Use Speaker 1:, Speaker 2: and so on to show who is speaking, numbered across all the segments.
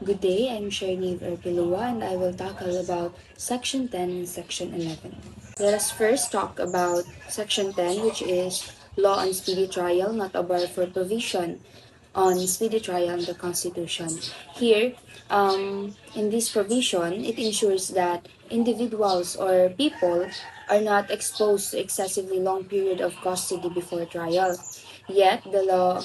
Speaker 1: Good day, I'm Sharnive Erpilua and I will tackle about Section 10 and Section 11. Let us first talk about Section 10, which is Law on Speedy Trial, not a bar for provision on speedy trial in the Constitution. Here, in this provision, it ensures that individuals or people are not exposed to excessively long period of custody before trial. Yet, the law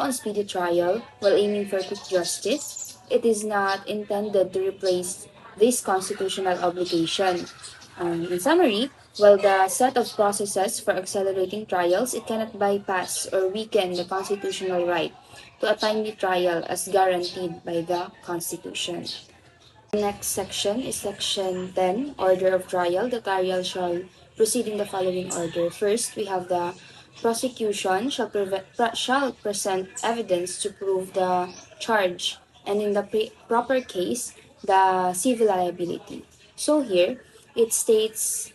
Speaker 1: on speedy trial, while aiming for quick justice, it is not intended to replace this constitutional obligation. In summary, while the set of processes for accelerating trials, it cannot bypass or weaken the constitutional right to a timely trial as guaranteed by the Constitution. The next section is Section 10, Order of Trial. The trial shall proceed in the following order. First, we have the prosecution shall present evidence to prove the charge, and in the proper case, the civil liability. So here, it states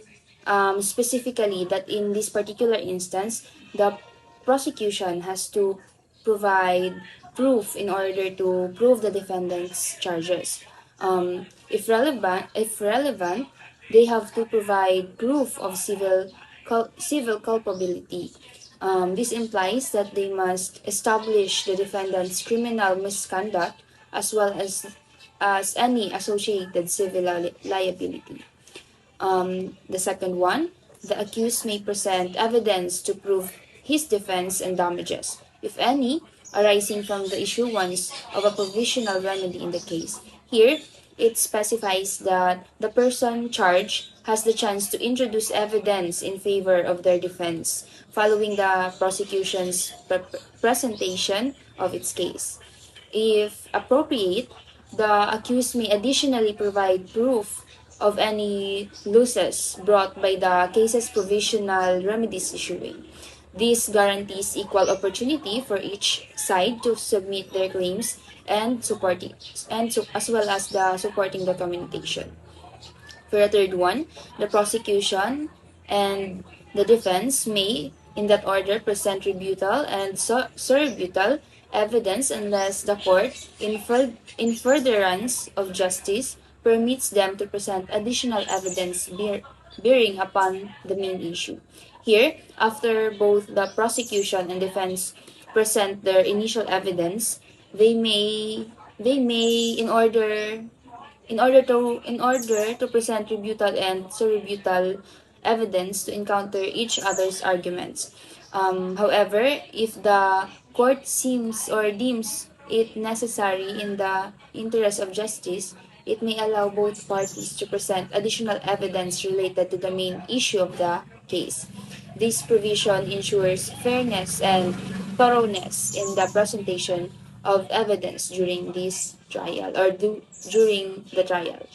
Speaker 1: specifically that in this particular instance, the prosecution has to provide proof in order to prove the defendant's charges. If relevant, they have to provide proof of civil culpability. This implies that they must establish the defendant's criminal misconduct as well as any associated civil liability. The second one, the accused may present evidence to prove his defense and damages, if any, arising from the issuance of a provisional remedy in the case. Here, it specifies that the person charged has the chance to introduce evidence in favor of their defense following the prosecution's presentation of its case. If appropriate, the accused may additionally provide proof of any losses brought by the case's provisional remedies issuing. This guarantees equal opportunity for each side to submit their claims and as well as the supporting documentation. For the third one, the prosecution and the defense may, in that order, present rebuttal and surrebuttal evidence unless the court, in furtherance of justice, permits them to present additional evidence bearing upon the main issue. Here, after both the prosecution and defense present their initial evidence, they may in order to present rebuttal and surrebuttal evidence to encounter each other's arguments. However, if the court seems or deems it necessary in the interest of justice, it may allow both parties to present additional evidence related to the main issue of the case. This provision ensures fairness and thoroughness in the presentation of evidence during this trial or during the trial.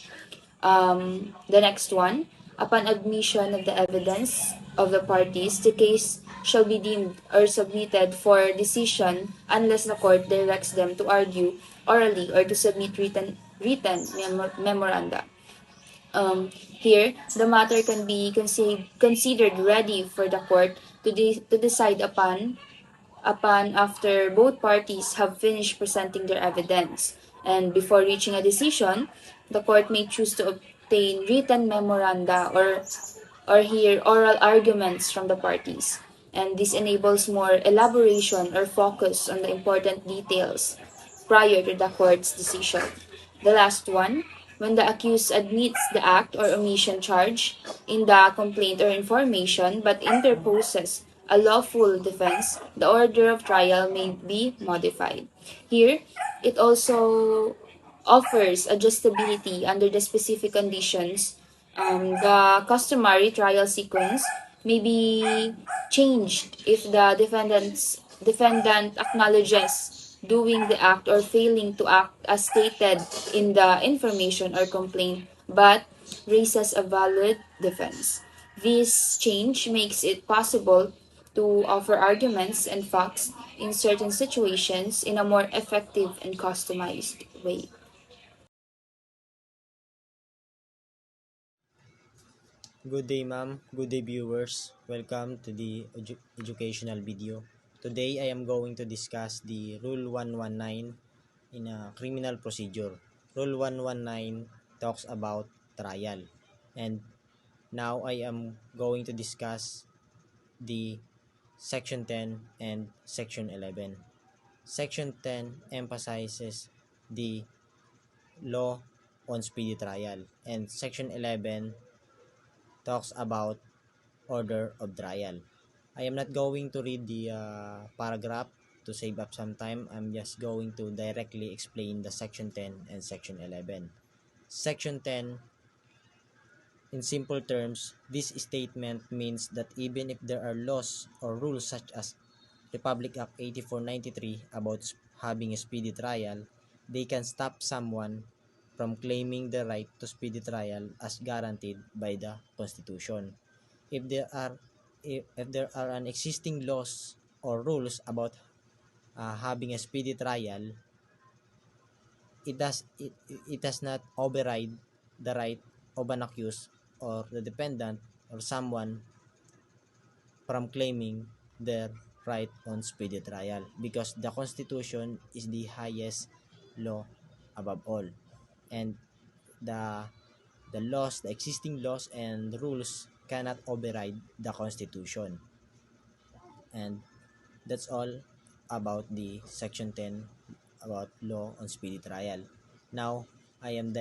Speaker 1: The next one, upon admission of the evidence of the parties, the case shall be deemed or submitted for decision unless the court directs them to argue orally or to submit written memoranda. Here, the matter can be considered ready for the court to decide upon after both parties have finished presenting their evidence. And before reaching a decision, the court may choose to obtain written memoranda or hear oral arguments from the parties. And this enables more elaboration or focus on the important details prior to the court's decision. The last one, when the accused admits the act or omission charge in the complaint or information but interposes a lawful defense, the order of trial may be modified. Here, it also offers adjustability under the specific conditions. The customary trial sequence may be changed if the defendant acknowledges doing the act or failing to act as stated in the information or complaint but raises a valid defense. This change makes it possible to offer arguments and facts in certain situations in a more effective and customized way.
Speaker 2: Good day, ma'am. Good day, viewers. Welcome to the educational video. Today, I am going to discuss the Rule 119 in a criminal procedure. Rule 119 talks about trial. And now I am going to discuss the Section 10 and Section 11. Section 10 emphasizes the law on speedy trial, and Section 11 talks about order of trial. I am not going to read the paragraph to save up some time. I'm just going to directly explain the Section 10 and Section 11. Section 10, in simple terms, this statement means that even if there are laws or rules such as Republic Act 8493 about having a speedy trial, they can stop someone from claiming the right to speedy trial as guaranteed by the Constitution. If there are if there are an existing laws or rules about having a speedy trial, it does not override the right of an accused or the defendant or someone from claiming their right on speedy trial, because the Constitution is the highest law above all, and the the existing laws and rules cannot override the Constitution. And that's all about the Section 10 about law on speedy trial. Now I am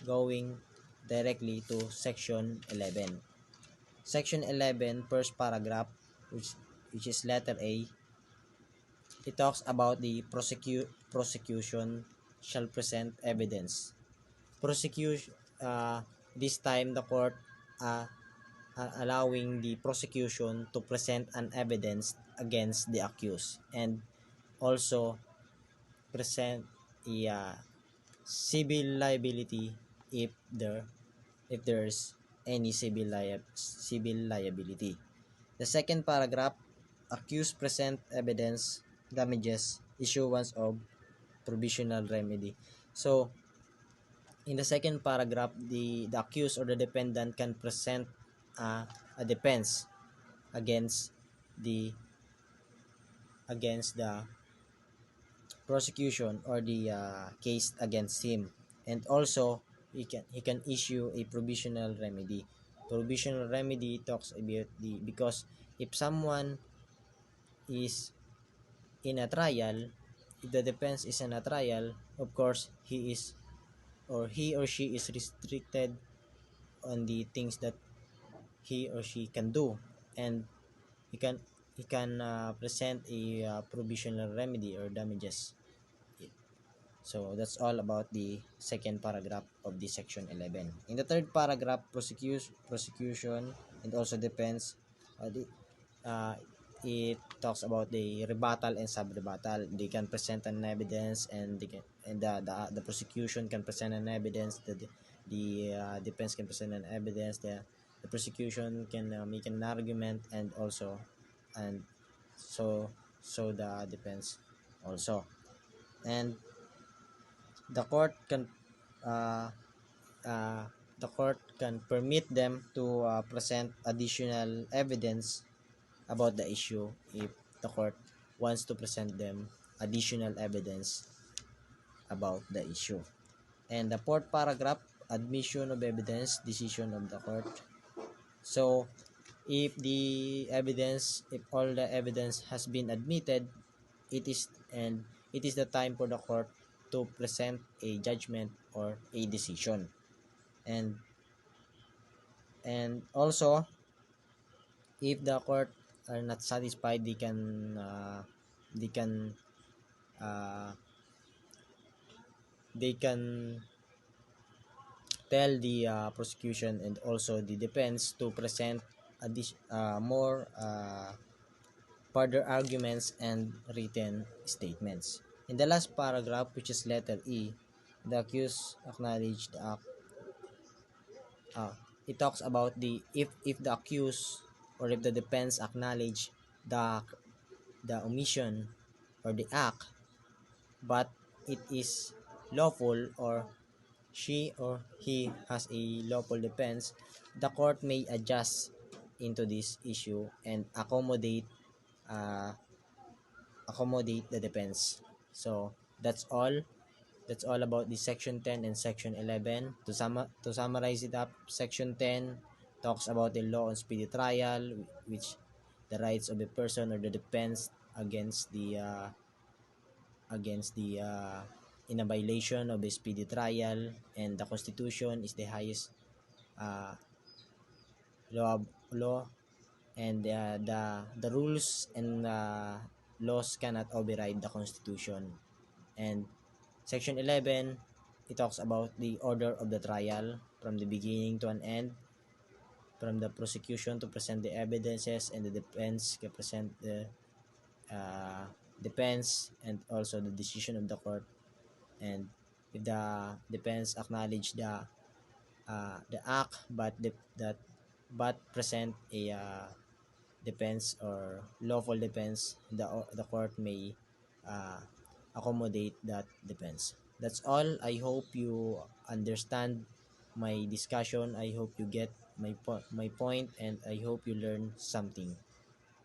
Speaker 2: going directly to Section 11. Section 11, first paragraph, which is letter A, it talks about the prosecution shall present evidence. Prosecution, this time the court uh, allowing the prosecution to present an evidence against the accused, and also present a civil liability if there's any civil liability. The second paragraph, accused present evidence, damages, issuance of provisional remedy. So, in the second paragraph, the accused or the defendant can present a defense against the the prosecution or the case against him, and also he can issue a provisional remedy. Provisional remedy talks about the because if someone is in a trial, if the defense is in a trial, of course he or she is restricted on the things that he or she can do, and he can present a provisional remedy or damages. So that's all about the second paragraph of the section 11. In the third paragraph, prosecution and also defense, uh, it talks about the rebuttal and sub-rebuttal. They can present an evidence, and the prosecution can present an evidence. The defense can present an evidence. The prosecution can make an argument, and also and so the defense also, and the court can uh, uh, the court can permit them to present additional evidence about the issue if the court wants to present them additional evidence about the issue. And the fourth paragraph, admission of evidence, decision of the court. So if all the evidence has been admitted, it is and it is the time for the court to present a judgment or a decision. And also, if the court are not satisfied, they can uh, they can tell the prosecution and also the defense to present more further arguments and written statements. In the last paragraph, which is letter E, the accused acknowledged the act. It talks about the if the accused or if the defense acknowledge the omission or the act, but it is lawful, or she or he has a lawful defense, the court may adjust into this issue and uh, accommodate the defense. So that's all That's all about the section 10 and section 11. To summarize it up, section 10 talks about the law on speedy trial, which the rights of a person or the defense against the in a violation of a speedy trial, and the Constitution is the highest uh, law, and the rules and laws cannot override the Constitution. And section 11, it talks about the order of the trial from the beginning to an end, from the prosecution to present the evidences, and the defense to present the uh, defense and also the decision of the court. And if the defense acknowledge the act, but present a defense or lawful defense, the court may uh, accommodate that defense. That's all. I hope you understand my discussion. I hope you get my point, and I hope you learn something.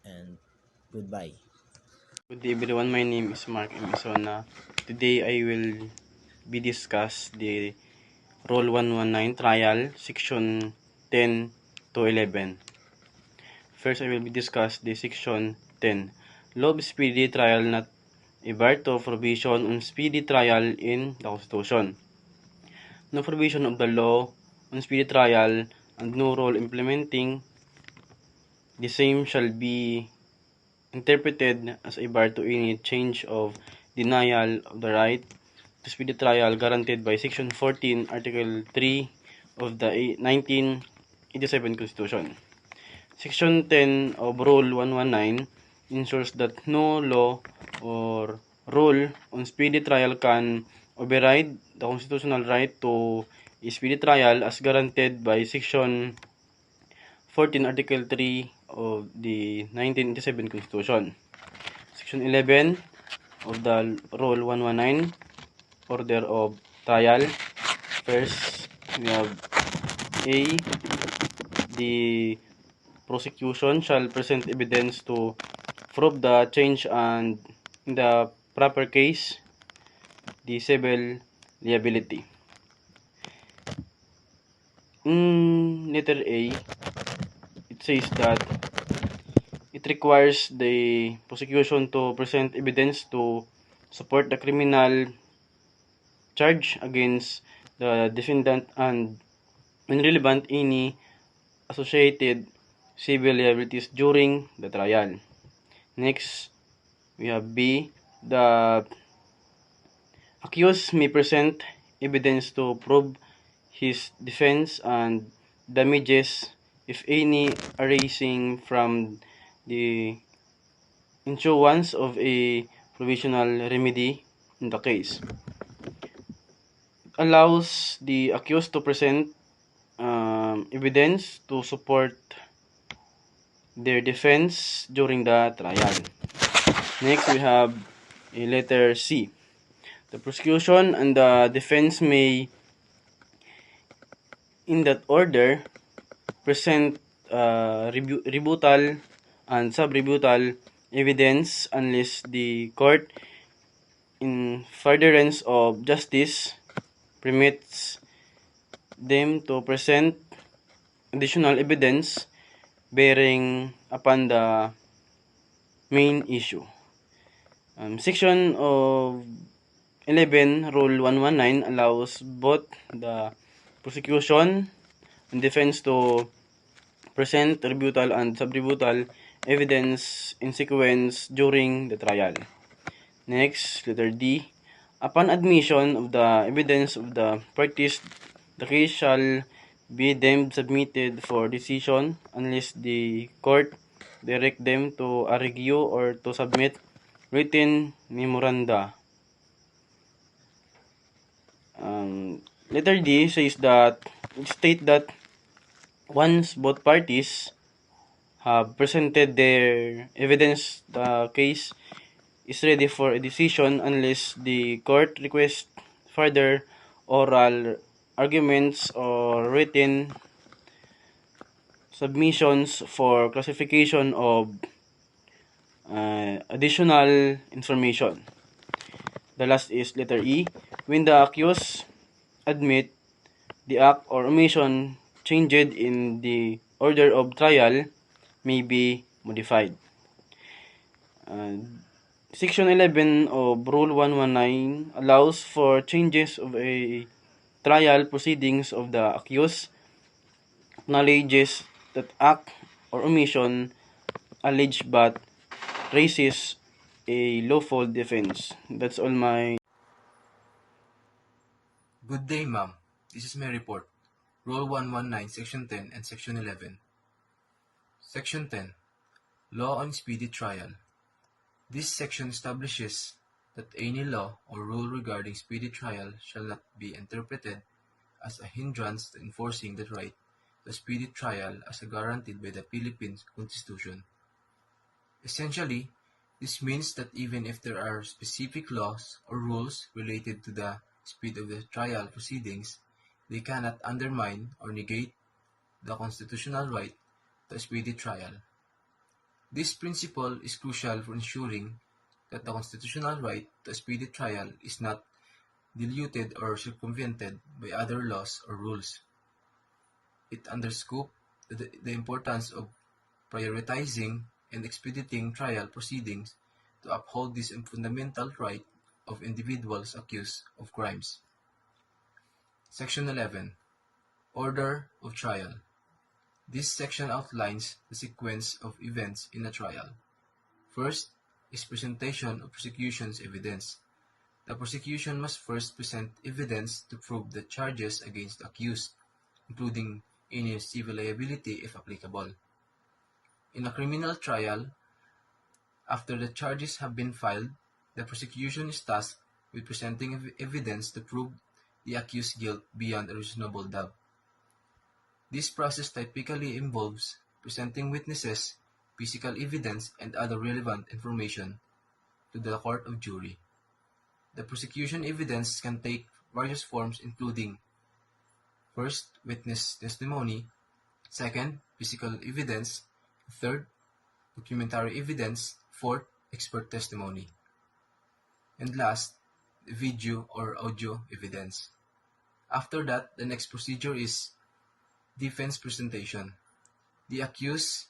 Speaker 2: And goodbye.
Speaker 3: Good day everyone, my name is Mark M. Isona. Today I will be discuss the Rule 119 Trial, Section 10 to 11. First, I will be discuss the Section 10. Law of Speedy Trial not a bar to provision on speedy trial in the Constitution. No provision of the law on speedy trial and no rule implementing the same shall be interpreted as a bar to any change of denial of the right to speedy trial guaranteed by Section 14, Article 3 of the 1987 Constitution. Section 10 of Rule 119 ensures that no law or rule on speedy trial can override the constitutional right to a speedy trial as guaranteed by Section 14, Article 3 of the 1987 Constitution. Section 11 of the Rule 119, Order of Trial. First, we have A. The prosecution shall present evidence to prove the change and in the proper case, the civil liability. In letter A, it says that it requires the prosecution to present evidence to support the criminal charge against the defendant and when relevant any associated civil liabilities during the trial. Next, we have B. The accused may present evidence to prove his defense and damages if any arising from the issuance of a provisional remedy in the case. It allows the accused to present evidence to support their defense during the trial. Next, we have a letter C. The prosecution and the defense may, in that order, present rebuttal and sub-rebuttal evidence unless the court, in furtherance of justice, permits them to present additional evidence bearing upon the main issue. Section of 11, Rule 119 allows both the prosecution and defense to present rebuttal and sub-rebuttal evidence in sequence during the trial. Next, letter D. Upon admission of the evidence of the parties, the case shall be deemed submitted for decision unless the court direct them to argue or to submit written memoranda. Letter D says that it state that once both parties have presented their evidence, the case is ready for a decision unless the court requests further oral arguments or written submissions for classification of additional information. The last is letter E. when the accused admit the act or omission changed in the order of trial may be modified. Uh, Section 11 of Rule 119 allows for changes of a trial proceedings of the accused, acknowledges that act or omission alleged but raises a lawful defense. That's all my...
Speaker 4: Good day, ma'am. This is my report. Rule 119, Section 10 and Section 11. Section 10. Law on Speedy Trial. This section establishes that any law or rule regarding speedy trial shall not be interpreted as a hindrance to enforcing the right to a speedy trial as guaranteed by the Philippine Constitution. Essentially, this means that even if there are specific laws or rules related to the speed of the trial proceedings, they cannot undermine or negate the constitutional right to a speedy trial. This principle is crucial for ensuring that the constitutional right to a speedy trial is not diluted or circumvented by other laws or rules. It underscores the importance of prioritizing and expediting trial proceedings to uphold this fundamental right of individuals accused of crimes. Section 11. Order of Trial. This section outlines the sequence of events in a trial. First is presentation of prosecution's evidence. The prosecution must first present evidence to prove the charges against the accused, including any civil liability if applicable. In a criminal trial, after the charges have been filed, the prosecution is tasked with presenting evidence to prove the accused's guilt beyond a reasonable doubt. This process typically involves presenting witnesses, physical evidence, and other relevant information to the court of jury. The prosecution evidence can take various forms including: first, witness testimony; second, physical evidence; third, documentary evidence; fourth, expert testimony; and last, video or audio evidence. After that, the next procedure is defense presentation. The accused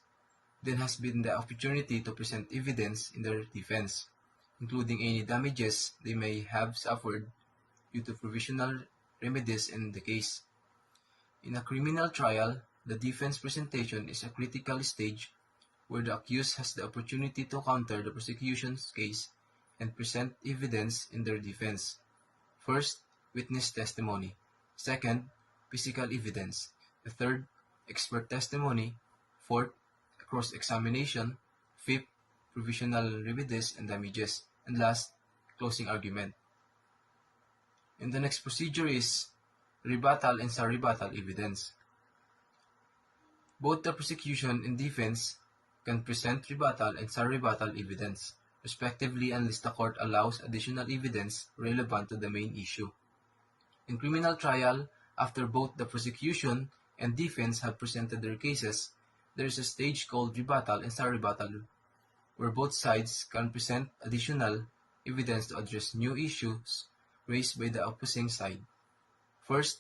Speaker 4: then has been the opportunity to present evidence in their defense, including any damages they may have suffered due to provisional remedies in the case. In a criminal trial, the defense presentation is a critical stage where the accused has the opportunity to counter the prosecution's case and present evidence in their defense. First, witness testimony; second, physical evidence; the third, expert testimony; fourth, cross-examination; fifth, provisional remedies and damages; and last, closing argument. And the next procedure is rebuttal and surrebuttal evidence. Both the prosecution and defense can present rebuttal and surrebuttal evidence, respectively, unless the court allows additional evidence relevant to the main issue. In criminal trial, after both the prosecution and defense have presented their cases, there is a stage called rebuttal and surrebuttal, where both sides can present additional evidence to address new issues raised by the opposing side. First,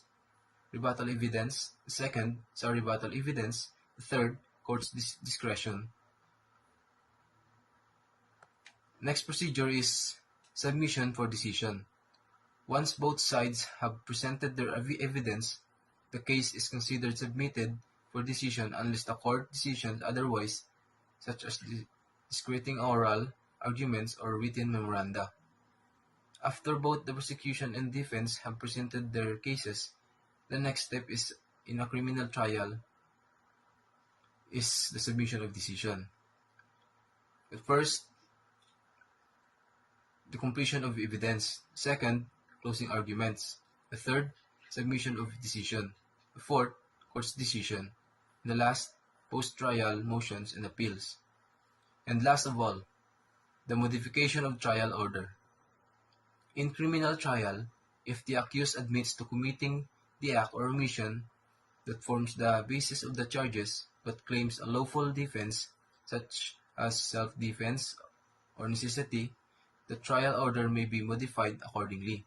Speaker 4: rebuttal evidence; second, surrebuttal evidence; third, court's discretion. Next procedure is submission for decision. Once both sides have presented their evidence, the case is considered submitted for decision unless the court decisions otherwise, such as discrediting oral arguments or written memoranda. After both the prosecution and defense have presented their cases, the next step is in a criminal trial is the submission of decision. First, the completion of evidence; second, closing arguments; the third, submission of decision; the fourth, court's decision; and the last, post-trial motions and appeals. And last of all, the modification of trial order. In criminal trial, if the accused admits to committing the act or omission that forms the basis of the charges but claims a lawful defense such as self-defense or necessity, the trial order may be modified accordingly.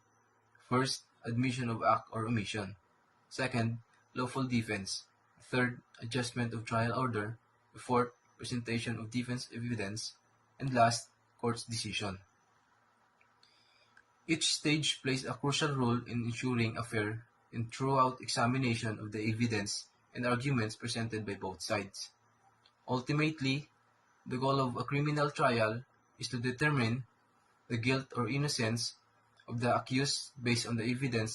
Speaker 4: First, admission of act or omission. Second, lawful defense. Third, adjustment of trial order. Fourth, presentation of defense evidence. And last, court's decision. Each stage plays a crucial role in ensuring a fair and thorough examination of the evidence and arguments presented by both sides. Ultimately, the goal of a criminal trial is to determine the guilt or innocence of the accused based on the evidence